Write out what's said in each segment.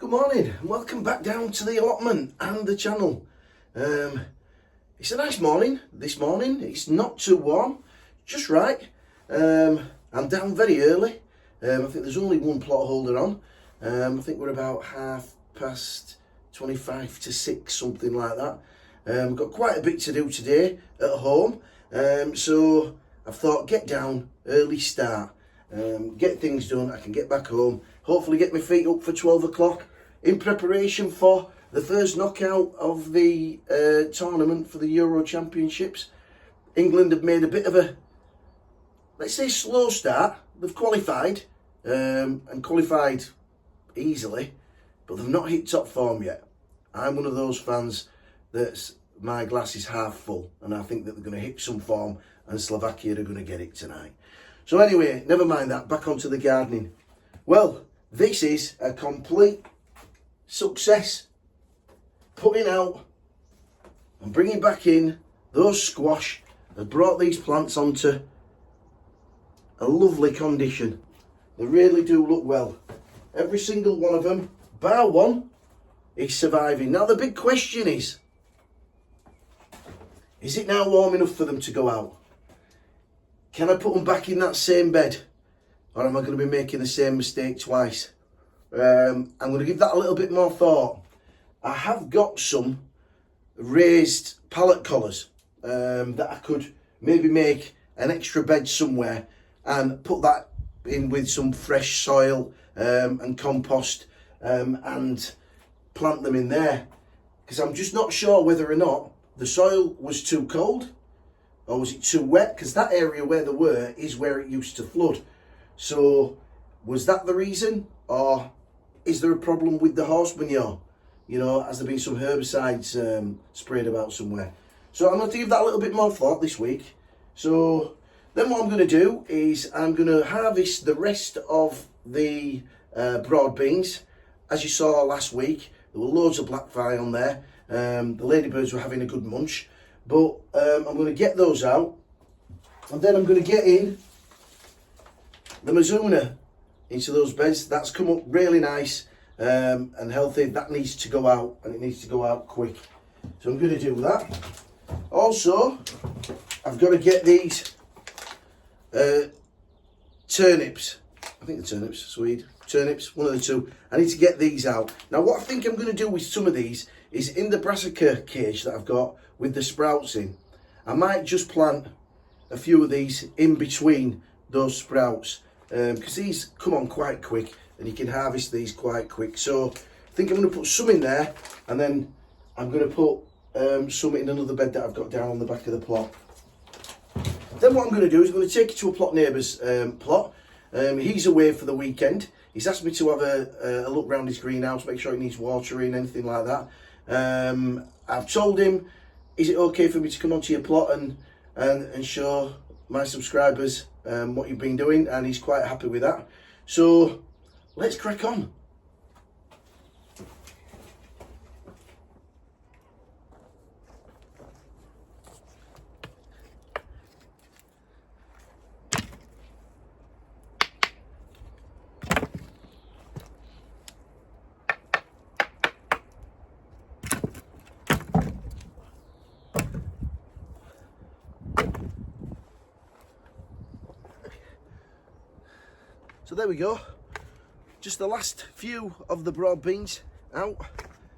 Good morning and welcome back down to the allotment and the channel. It's a nice morning this morning. It's not too warm, just right. I'm down very early. I think there's only one plot holder on. I think we're about 6:25, something like that. We've got quite a bit to do today at home. So I've thought get down, early start, get things done. I can get back home, hopefully get my feet up for 12 o'clock in preparation for the first knockout of the tournament for the Euro Championships. England have made a bit of a, let's say, slow start. They've qualified and qualified easily, but they've not hit top form yet. I'm one of those fans that's my glass is half full, and I think that they're going to hit some form and Slovakia are going to get it tonight. So anyway, never mind that, back onto the gardening. Well, this is a complete success. Putting out and bringing back in those squash has brought these plants onto a lovely condition. They really do look well. Every single one of them, bar one, is surviving. Now the big question is it now warm enough for them to go out? Can I put them back in that same bed? Or am I going to be making the same mistake twice? I'm going to give that a little bit more thought. I have got some raised pallet collars that I could maybe make an extra bed somewhere and put that in with some fresh soil and compost and plant them in there. Because I'm just not sure whether or not the soil was too cold or was it too wet, because that area where they were is where it used to flood. So was that the reason, or is there a problem with the horse manure? You know, has there been some herbicides sprayed about somewhere? So I'm going to give that a little bit more thought this week. So then what I'm going to do is I'm going to harvest the rest of the broad beans. As you saw last week, there were loads of black fly on there. The ladybirds were having a good munch. But I'm going to get those out. And then I'm going to get in the maruna into those beds. That's come up really nice and healthy. That needs to go out, and it needs to go out quick. So I'm going to do that. Also, I've got to get these turnips. I think the turnips, Swede. Turnips, one of the two. I need to get these out. Now what I think I'm going to do with some of these is in the brassica cage that I've got with the sprouts in, I might just plant a few of these in between those sprouts because these come on quite quick and you can harvest these quite quick. So I think I'm going to put some in there, and then I'm going to put some in another bed that I've got down on the back of the plot. Then what I'm going to do is I'm going to take it to a plot neighbour's plot. He's away for the weekend. He's asked me to have a look around his greenhouse, make sure it needs watering, anything like that. I've told him, is it okay for me to come onto your plot and show my subscribers what you've been doing? And he's quite happy with that. So let's crack on. So there we go, just the last few of the broad beans out.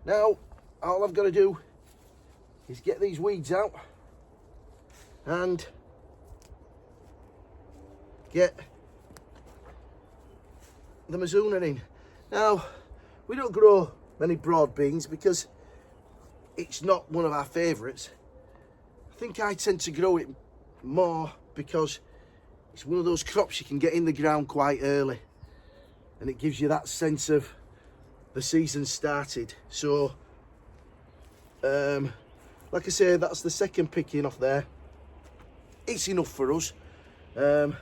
Now all I've got to do is get these weeds out and get the maruna in. Now we don't grow many broad beans because it's not one of our favourites. I think I tend to grow it more because it's one of those crops you can get in the ground quite early, and it gives you that sense of the season started. So, like I say, that's the second picking off there. It's enough for us. Now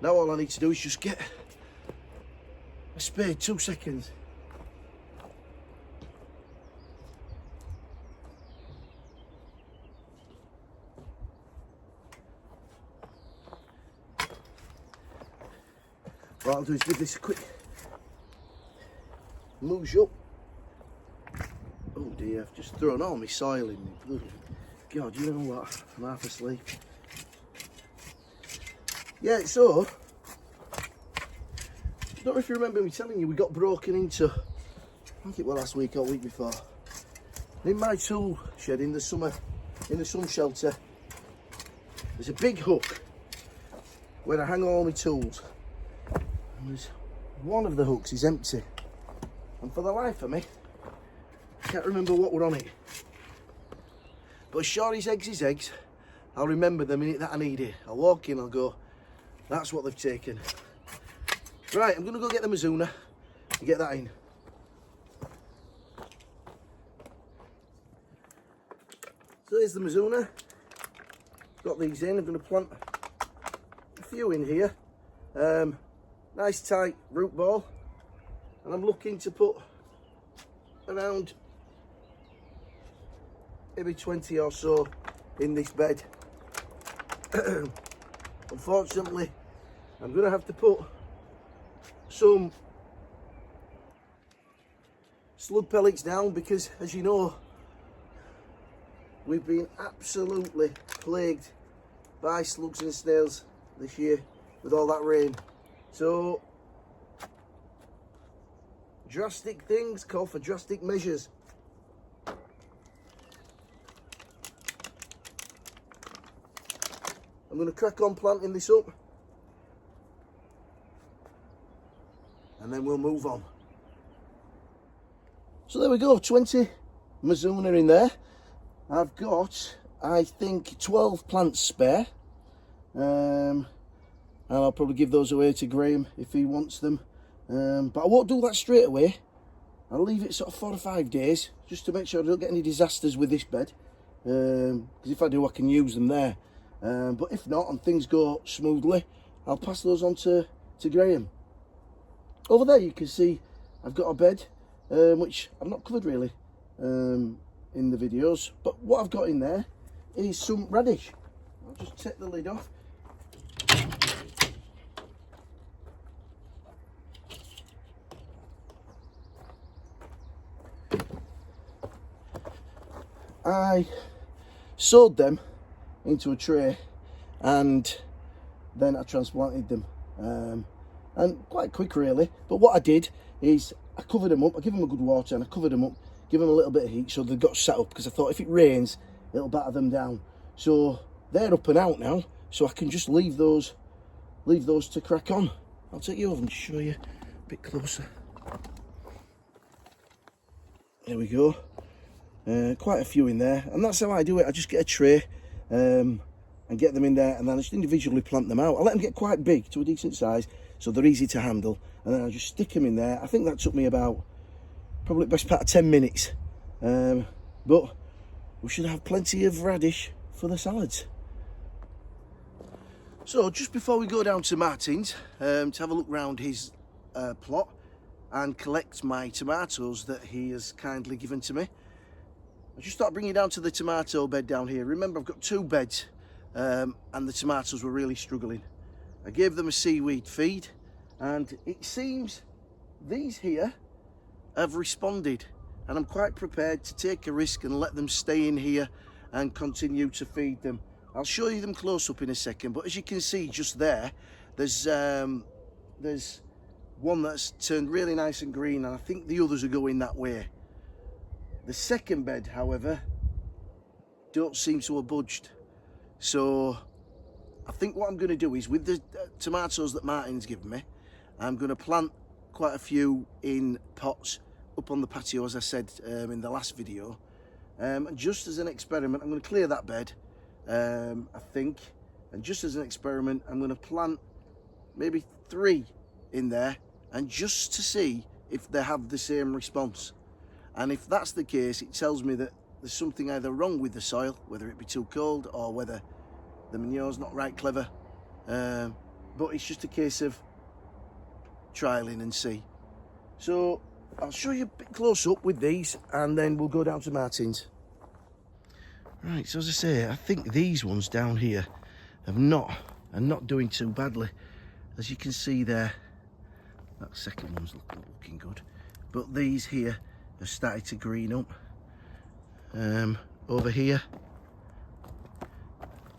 all I need to do is just get a spade, 2 seconds. What I'll do is give this a quick moves up. Oh dear, I've just thrown all my soil in me. God, you know what? I'm half asleep. Yeah, so, I don't know if you remember me telling you we got broken into, I think it was last week or week before. In my tool shed in the sun shelter, there's a big hook where I hang all my tools. And there's one of the hooks is empty. And for the life of me, I can't remember what were on it. But as sure as eggs is eggs, I'll remember the minute that I need it. I'll walk in, I'll go, that's what they've taken. Right, I'm going to go get the maruna and get that in. So there's the maruna. Got these in. I'm going to plant a few in here. Nice tight root ball. And I'm looking to put around maybe 20 or so in this bed. Unfortunately, I'm going to have to put some slug pellets down because, as you know, we've been absolutely plagued by slugs and snails this year with all that rain. So, drastic things call for drastic measures. I'm going to crack on planting this up and then we'll move on. So there we go, 20 maruna in there. I've got, I think, 12 plants spare, and I'll probably give those away to Graham if he wants them, but I won't do that straight away. I'll leave it sort of 4 or 5 days just to make sure I don't get any disasters with this bed, because if I do I can use them there, but if not and things go smoothly, I'll pass those on to Graham. Over there you can see I've got a bed which I've not covered really in the videos, but what I've got in there is some radish. I'll just take the lid off. I sowed them into a tray and then I transplanted them, and quite quick really, but what I did is I covered them up, I give them a good water and I covered them up, give them a little bit of heat so they got set up, because I thought if it rains it'll batter them down. So they're up and out now, so I can just leave those to crack on. I'll take you over and show you a bit closer. There we go. Quite a few in there, and that's how I do it. I just get a tray and get them in there, and then I just individually plant them out. I let them get quite big to a decent size so they're easy to handle, and then I just stick them in there. I think that took me about probably the best part of 10 minutes, but we should have plenty of radish for the salads. So just before we go down to Martin's to have a look round his plot and collect my tomatoes that he has kindly given to me, I just thought bringing down to the tomato bed down here. Remember, I've got 2 beds and the tomatoes were really struggling. I gave them a seaweed feed and it seems these here have responded, and I'm quite prepared to take a risk and let them stay in here and continue to feed them. I'll show you them close up in a second, but as you can see just there, there's one that's turned really nice and green, and I think the others are going that way. The second bed, however, don't seem to have budged. So I think what I'm going to do is, with the tomatoes that Martin's given me, I'm going to plant quite a few in pots up on the patio, as I said in the last video. And just as an experiment, I'm going to clear that bed, I think, and just as an experiment, I'm going to plant maybe 3 in there, and just to see if they have the same response. And if that's the case, it tells me that there's something either wrong with the soil, whether it be too cold or whether the manure's not right clever. But it's just a case of trialing and see. So I'll show you a bit close up with these, and then we'll go down to Martin's. Right, so as I say, I think these ones down here are not doing too badly. As you can see there, that second one's looking good. but these here have started to green up. Over here,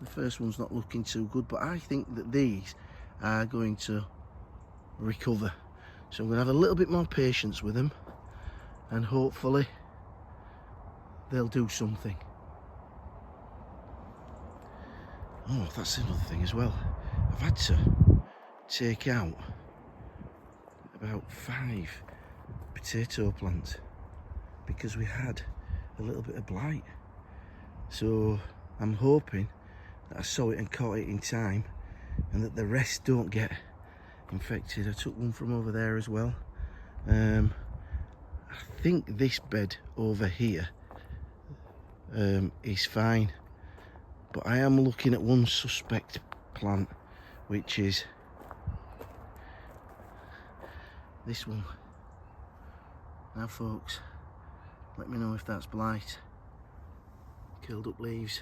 the first one's not looking too good, but I think that these are going to recover. So I'm going to have a little bit more patience with them, and hopefully they'll do something. Oh, that's another thing as well. I've had to take out about 5 potato plants because we had a little bit of blight. So I'm hoping that I saw it and caught it in time, and that the rest don't get infected. I took one from over there as well. I think this bed over here is fine, but I am looking at one suspect plant, which is this one. Now folks, let me know if that's blight. Curled up leaves,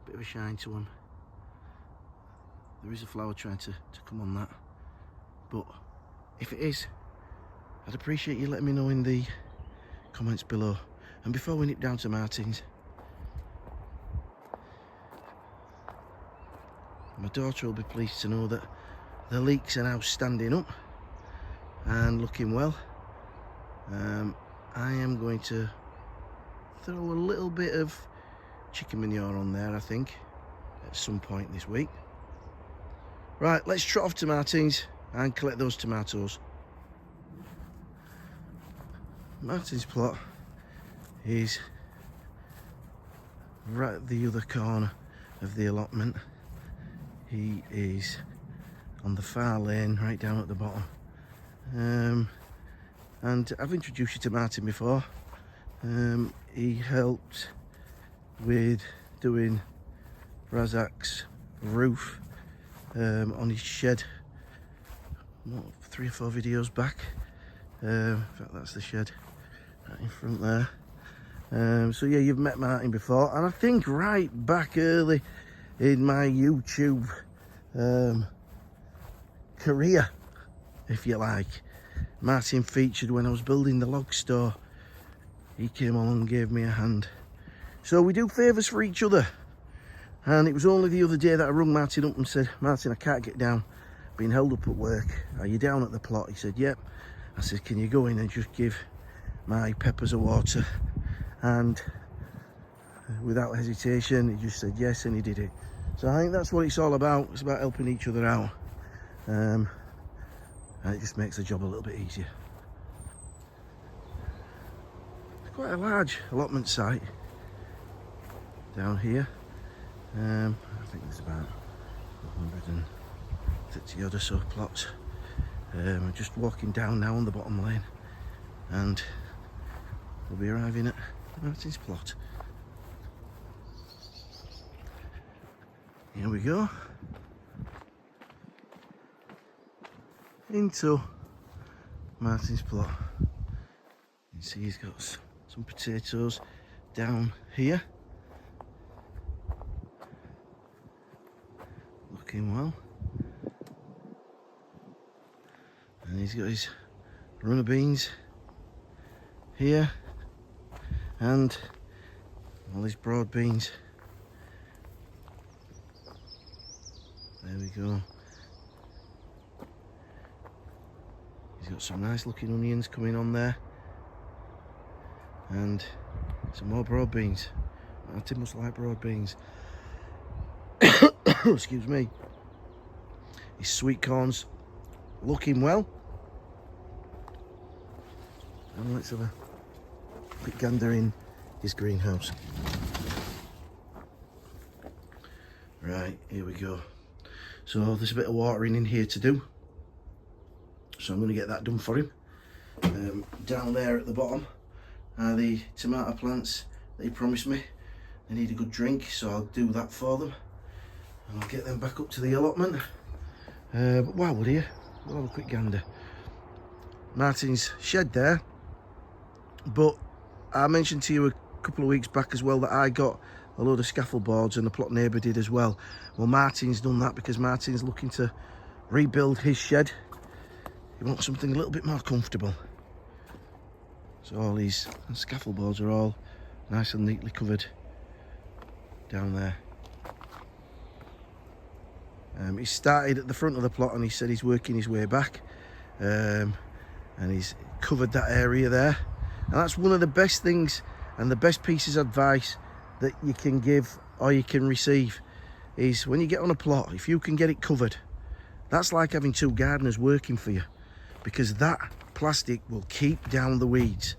bit of a shine to them. There is a flower trying to come on that, but if it is, I'd appreciate you letting me know in the comments below. And before we nip down to Martin's, my daughter will be pleased to know that the leeks are now standing up and looking well. I am going to throw a little bit of chicken manure on there, I think, at some point this week. Right, let's trot off to Martin's and collect those tomatoes. Martin's plot is right at the other corner of the allotment. He is on the far lane, right down at the bottom. And I've introduced you to Martin before. He helped with doing Razak's roof on his shed, what, 3 or 4 videos back. In fact, that's the shed right in front there. So yeah, you've met Martin before, and I think right back early in my YouTube career, if you like, Martin featured when I was building the log store. He came along and gave me a hand. So we do favours for each other. And it was only the other day that I rung Martin up and said, Martin, I can't get down, being held up at work. Are you down at the plot? He said, yep. I said, can you go in and just give my peppers a water? And without hesitation, he just said yes, and he did it. So I think that's what it's all about. It's about helping each other out. And it just makes the job a little bit easier. It's quite a large allotment site down here. I think there's about 130 odd or so plots. I'm just walking down now on the bottom lane, and we'll be arriving at Martin's plot. Here we go. Into Martin's plot. You can see he's got some potatoes down here. Looking well. And he's got his runner beans here, and all his broad beans. There we go. He's got some nice looking onions coming on there, and some more broad beans. Martin must like broad beans. Excuse me. His sweet corn's looking well. And let's have a quick gander in his greenhouse. Right, here we go. So there's a bit of watering in here to do. So I'm going to get that done for him. Down there at the bottom are the tomato plants that he promised me. They need a good drink, so I'll do that for them. And I'll get them back up to the allotment. But while we're here, we'll have a quick gander. Martin's shed there. But I mentioned to you a couple of weeks back as well that I got a load of scaffold boards, and the plot neighbour did as well. Well, Martin's done that because Martin's looking to rebuild his shed. He wants something a little bit more comfortable. So all these scaffold boards are all nice and neatly covered down there. He started at the front of the plot and he said he's working his way back, and he's covered that area there. And that's one of the best things and the best pieces of advice that you can give or you can receive, is when you get on a plot, if you can get it covered, that's like having two gardeners working for you, because that plastic will keep down the weeds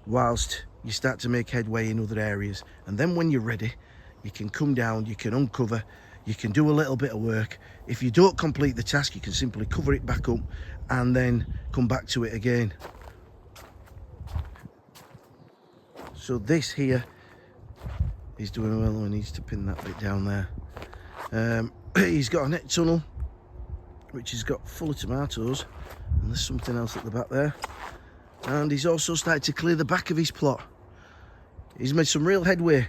whilst you start to make headway in other areas. And then when you're ready, you can come down, you can uncover, you can do a little bit of work. If you don't complete the task, you can simply cover it back up and then come back to it again. So this here is doing well. He needs to pin that bit down there. He's got a net tunnel which has got full of tomatoes, and there's something else at the back there. And he's also started to clear the back of his plot. He's made some real headway.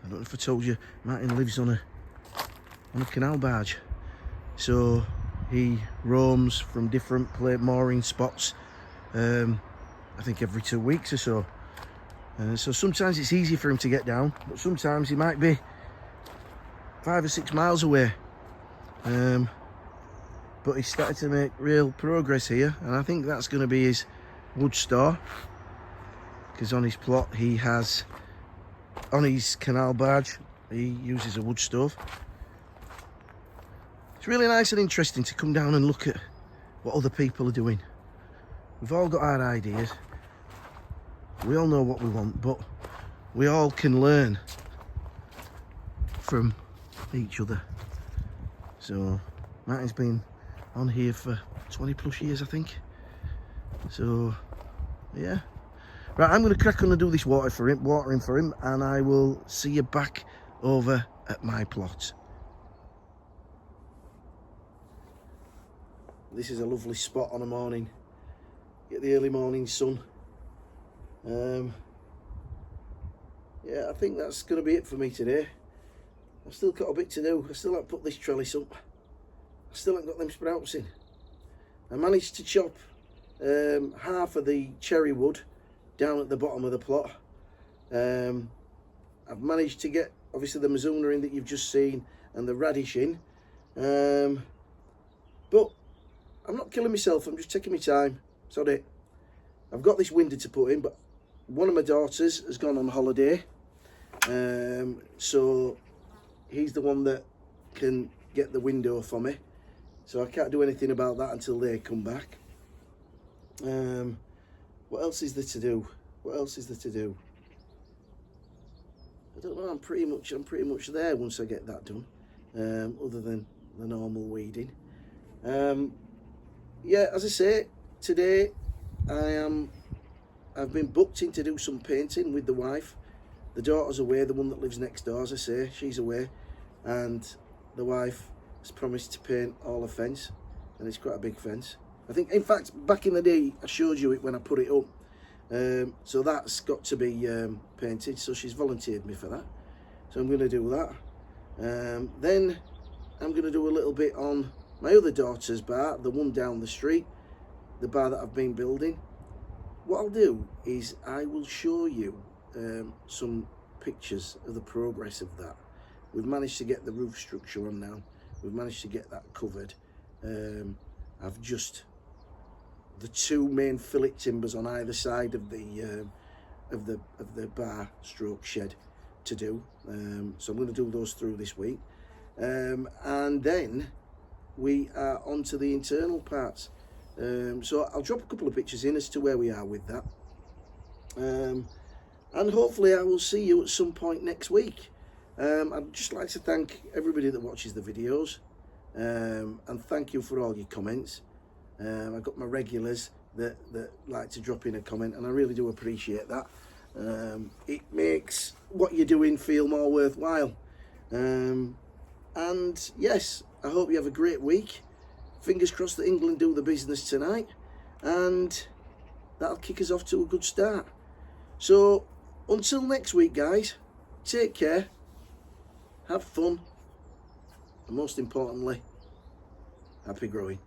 I don't know if I told you, Martin lives on a canal barge, so he roams from different mooring spots, I think every 2 weeks or so. So sometimes it's easy for him to get down, but sometimes he might be 5 or 6 miles away. But he's started to make real progress here, and I think that's going to be his wood store, because on his plot he has, on his canal barge, he uses a wood stove. It's really nice and interesting to come down and look at what other people are doing. We've all got our ideas, we all know what we want, but we all can learn from each other. So Martin's been on here for 20 plus years, I think. So yeah, right, I'm going to crack on and do this watering for him, and I will see you back over at my plot. This is a lovely spot on a morning. Get the early morning sun. Yeah, I think that's going to be it for me today. I've still got a bit to do. I still haven't put this trellis up. I still haven't got them sprouts in. I managed to chop half of the cherry wood down at the bottom of the plot. I've managed to get, obviously, the maruna in that you've just seen and the radish in. But I'm not killing myself, I'm just taking my time. Sorry. I've got this window to put in, but one of my daughters has gone on holiday. So he's the one that can get the window for me. So I can't do anything about that until they come back. What else is there to do? What else is there to do? I don't know, I'm pretty much there once I get that done. Other than the normal weeding. Yeah, as I say, today I've been booked in to do some painting with the wife. The daughter's away, the one that lives next door, as I say, she's away, and the wife has promised to paint all the fence, and it's quite a big fence. I think, in fact, back in the day, I showed you it when I put it up. So that's got to be painted, so she's volunteered me for that. So I'm going to do that. Then I'm going to do a little bit on my other daughter's bar, the one down the street, the bar that I've been building. What I'll do is I will show you some pictures of the progress of that. We've managed to get the roof structure on now. We've managed to get that covered. I've just the two main fillet timbers on either side of the bar stroke shed to do. So I'm going to do those through this week, and then we are on to the internal parts. So I'll drop a couple of pictures in as to where we are with that, and hopefully I will see you at some point next week. I'd just like to thank everybody that watches the videos, and thank you for all your comments. I've got my regulars that like to drop in a comment, and I really do appreciate that. It makes what you're doing feel more worthwhile. And yes, I hope you have a great week. Fingers crossed that England do the business tonight, and that'll kick us off to a good start. So until next week, guys, take care, have fun, and most importantly, happy growing.